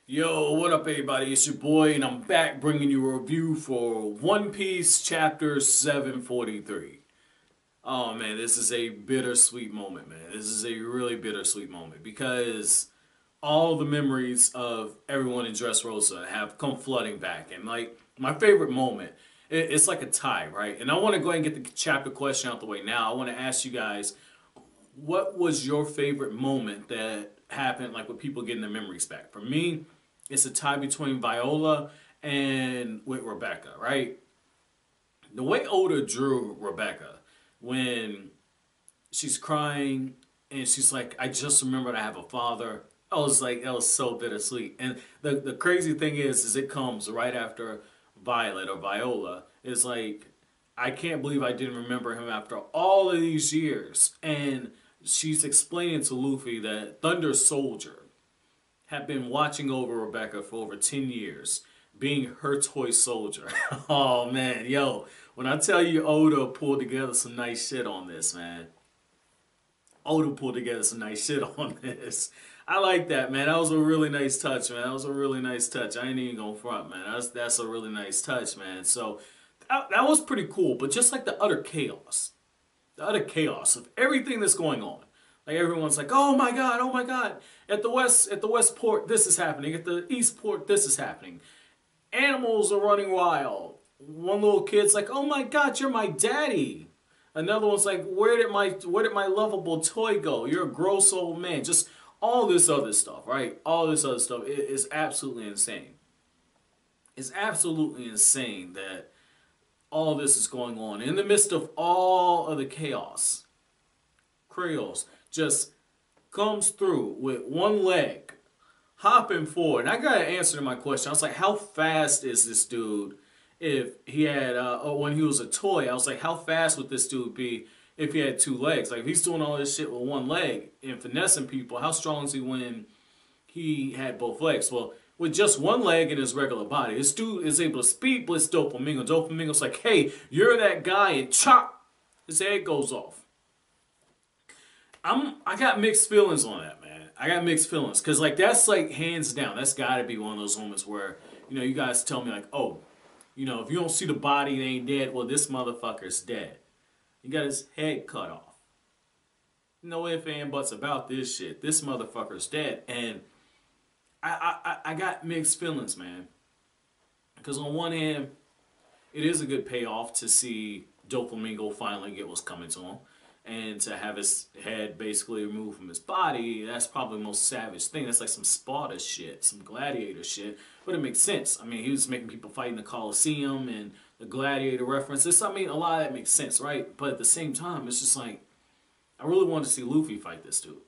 Yo, what up everybody? It's your boy and I'm back bringing you a review for One Piece chapter 743. Oh man, this is a bittersweet moment, man. This is a really bittersweet moment because all the memories of everyone in Dressrosa have come flooding back. And like my favorite moment, it's like a tie, right? And I want to go ahead and get the chapter question out the way now. I want to ask you guys, what was your favorite moment that happened like with people getting their memories back? For me, it's a tie between Viola and with Rebecca, right? The way Oda drew Rebecca when she's crying and she's like, I just remembered I have a father. I was like, that was so bittersweet. And the crazy thing is it comes right after Violet or Viola. It's like, I can't believe I didn't remember him after all of these years. And she's explaining to Luffy that Thunder Soldier had been watching over Rebecca for over 10 years, being her toy soldier. Oh man, yo, when I tell you Oda pulled together some nice shit on this, man. Oda pulled together some nice shit on this. I like that, man. That was a really nice touch, man. That was a really nice touch. I ain't even gonna front, man. That's a really nice touch, man. So that was pretty cool. But just like the utter chaos of everything that's going on. Like everyone's like, oh my god, oh my god. At the west port, this is happening. At the east port, this is happening. Animals are running wild. One little kid's like, oh my god, you're my daddy. Another one's like, where did my lovable toy go? You're a gross old man. Just all this other stuff, right? All this other stuff is absolutely insane. It's absolutely insane that all this is going on. In the midst of all of the chaos, Kyros just comes through with one leg, hopping forward. And I got an answer to my question. I was like, how fast is this dude if he had, when he was a toy, I was like, how fast would this dude be if he had two legs? Like, if he's doing all this shit with one leg and finessing people, how strong is he when he had both legs? Well, with just one leg in his regular body, this dude is able to speed blitz Doflamingo. Doflamingo's like, hey, you're that guy, and chop, his head goes off. I got mixed feelings on that, man. I got mixed feelings because like that's like hands down. That's got to be one of those moments where you guys tell me like, oh, if you don't see the body, they ain't dead. Well, this motherfucker's dead. He got his head cut off. No ifs and buts about this shit. This motherfucker's dead, and I got mixed feelings, man. Because on one hand, it is a good payoff to see Doflamingo finally get what's coming to him. And to have his head basically removed from his body, that's probably the most savage thing. That's like some Sparta shit, some gladiator shit. But it makes sense. I mean, he was making people fight in the Colosseum and the gladiator references. I mean, a lot of that makes sense, right? But at the same time, it's just like, I really wanted to see Luffy fight this dude.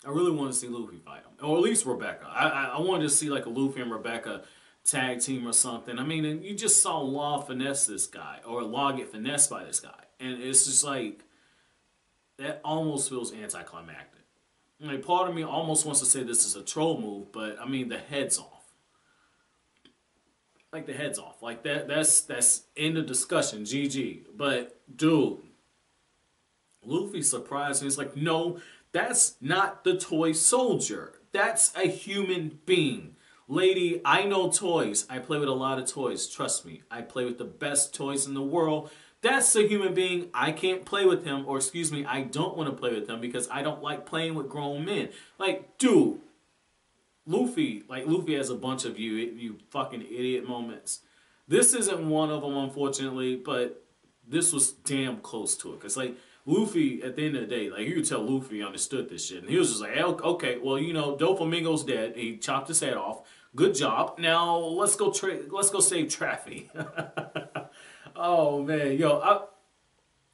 I really wanted to see Luffy fight him. Or at least Rebecca. I wanted to see like a Luffy and Rebecca tag team or something. I mean, and you just saw Law finesse this guy. Or Law get finessed by this guy. And it's just like, that almost feels anticlimactic. Like, part of me almost wants to say this is a troll move, but I mean, the head's off. Like, the head's off. Like, that's end of discussion, GG. But, dude, Luffy surprised me. He's like, no, that's not the toy soldier. That's a human being. Lady, I know toys. I play with a lot of toys. Trust me. I play with the best toys in the world. That's a human being. I can't play with him, or excuse me, I don't want to play with him because I don't like playing with grown men. Like, dude, Luffy has a bunch of you fucking idiot moments. This isn't one of them, unfortunately, but this was damn close to it. Because, like, Luffy, at the end of the day, like, you could tell Luffy understood this shit. And he was just like, okay, well, Doflamingo's dead. He chopped his head off. Good job. Now, let's go save Traffy. Oh man, yo,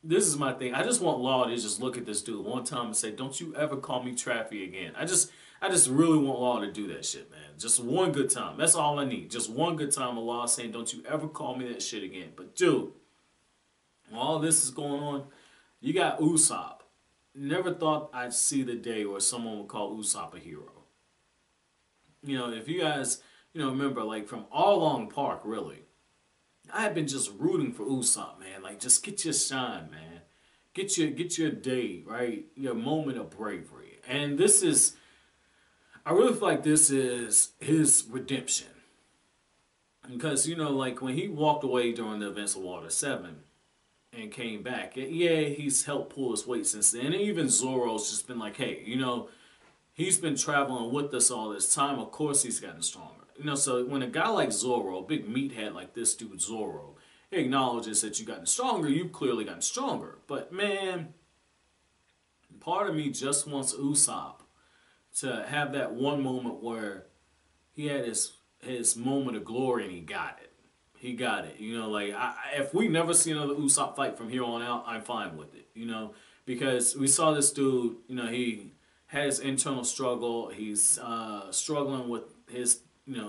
this is my thing. I just want Law to just look at this dude one time and say, "Don't you ever call me Traffy again." I just really want Law to do that shit, man. Just one good time. That's all I need. Just one good time of Law saying, "Don't you ever call me that shit again." But dude, while all this is going on, you got Usopp. Never thought I'd see the day where someone would call Usopp a hero. If you guys, remember, like from all along Park, really. I have been just rooting for Usopp, man. Like, just get your shine, man. Get your day, right? Your moment of bravery. And this is, I really feel like this is his redemption. Because, you know, like when he walked away during the events of Water 7 and came back, yeah, he's helped pull his weight since then. And even Zoro's just been like, hey, you know, he's been traveling with us all this time. Of course he's gotten stronger. You know, so when a guy like Zoro, a big meathead like this dude Zoro, he acknowledges that you've gotten stronger, you've clearly gotten stronger. But man, part of me just wants Usopp to have that one moment where he had his moment of glory and he got it. He got it. You know, like if we never see another Usopp fight from here on out, I'm fine with it. You know, because we saw this dude. You know, he has internal struggle. He's struggling with his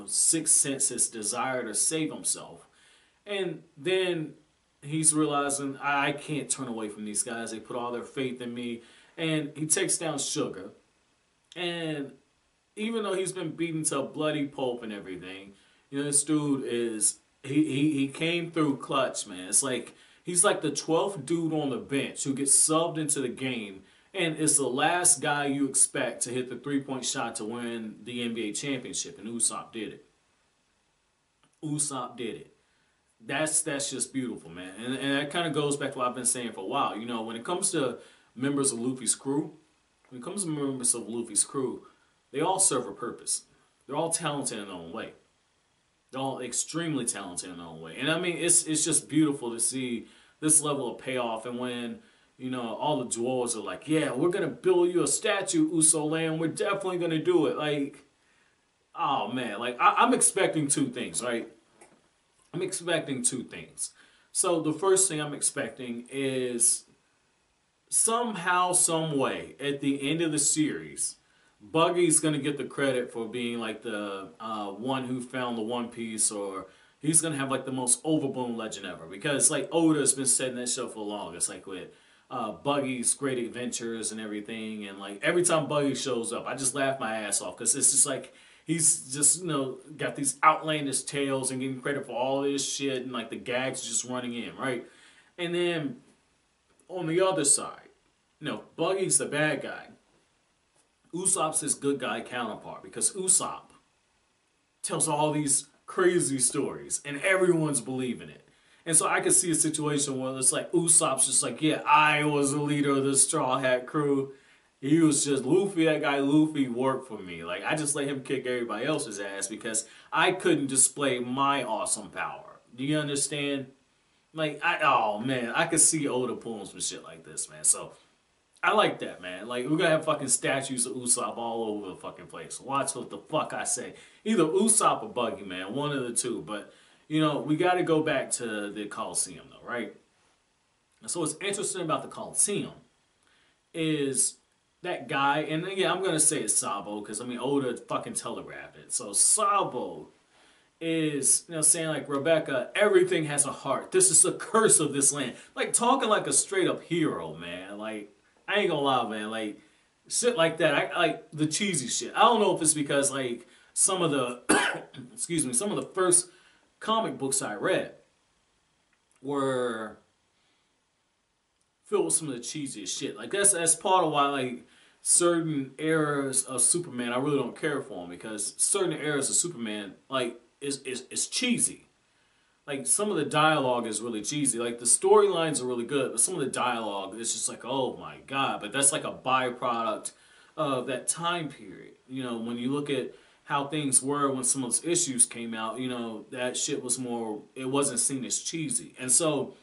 sixth sense, his desire to save himself, and then he's realizing I can't turn away from these guys. They put all their faith in me, and he takes down Sugar, and even though he's been beaten to a bloody pulp and everything, you know, this dude is he came through clutch, man. It's like he's like the 12th dude on the bench who gets subbed into the game, and it's the last guy you expect to hit the 3-point shot to win the NBA championship, and Usopp did it. Usopp did it. That's just beautiful, man. And that kind of goes back to what I've been saying for a while. You know, when it comes to members of Luffy's crew, they all serve a purpose. They're all talented in their own way. They're all extremely talented in their own way. And I mean, it's just beautiful to see this level of payoff. And when, you know, all the dwarves are like, yeah, we're going to build you a statue, Uso Land. We're definitely going to do it. Like, oh, man. Like, I'm expecting two things, right? I'm expecting two things. So the first thing I'm expecting is somehow, some way, at the end of the series, Buggy's going to get the credit for being like the one who found the One Piece, or he's going to have like the most overblown legend ever. Because like Oda's been setting that show for long. It's like with Buggy's great adventures and everything. And like every time Buggy shows up, I just laugh my ass off because it's just like he's just, you know, got these outlandish tales and getting credit for all this shit, and like the gags just running in, right? And then on the other side, you know, Buggy's the bad guy. Usopp's his good guy counterpart, because Usopp tells all these crazy stories and everyone's believing it. And so I could see a situation where it's like Usopp's just like, yeah, I was the leader of the Straw Hat crew. He was just Luffy, that guy Luffy worked for me. Like, I just let him kick everybody else's ass because I couldn't display my awesome power. Do you understand? Like, oh man, I could see Oda pulling some shit like this, man. So I like that, man. Like, we're gonna have fucking statues of Usopp all over the fucking place. Watch what the fuck I say. Either Usopp or Buggy, man. One of the two. But, you know, we gotta go back to the Colosseum, though, right? And so what's interesting about the Colosseum is that guy, and again, I'm gonna say it's Sabo, because, I mean, Oda fucking telegraphed it. So Sabo is, you know, saying like, Rebecca, everything has a heart. This is the curse of this land. Like, talking like a straight up hero, man. Like, I ain't gonna lie, man. Like, shit like that. I like the cheesy shit. I don't know if it's because, like, some of the, excuse me, some of the first comic books I read were filled with some of the cheesiest shit. Like, that's part of why, like, certain eras of Superman, I really don't care for them, because certain eras of Superman, like, is cheesy. Like, some of the dialogue is really cheesy. Like, the storylines are really good, but some of the dialogue is just like, oh my god. But that's like a byproduct of that time period. You know, when you look at how things were when some of those issues came out, you know, that shit was more, it wasn't seen as cheesy. And so,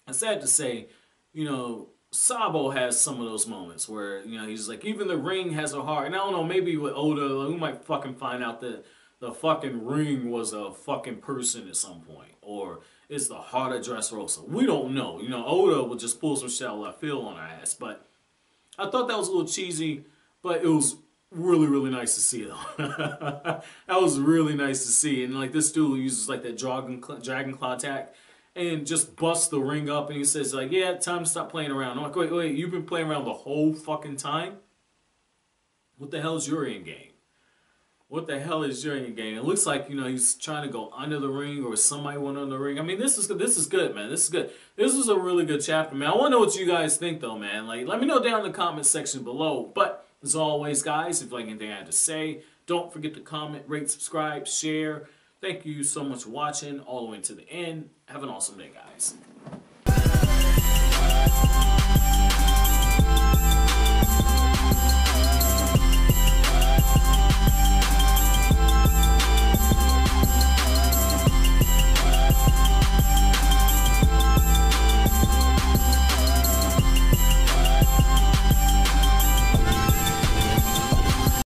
it's sad to say, you know, Sabo has some of those moments where, you know, he's like, even the ring has a heart. And I don't know, maybe with Oda, we might fucking find out that the fucking ring was a fucking person at some point, or it's the heart of Dressrosa. We don't know. You know, Oda would just pull some shit out of left field on our ass. But I thought that was a little cheesy, but it was really, really nice to see, though. That was really nice to see. And like, this dude uses like that dragon claw attack and just busts the ring up, and he says like, yeah, time to stop playing around. I'm like, wait, you've been playing around the whole fucking time? What the hell's your end game? What the hell is your end game? It looks like, you know, he's trying to go under the ring, or somebody went under the ring. I mean, this is good, man. This is good. This was a really good chapter, man. I want to know what you guys think, though, man. Like, let me know down in the comment section below. But As always, guys, if you like anything I had to say, don't forget to comment, rate, subscribe, share. Thank you so much for watching all the way to the end. Have an awesome day, guys.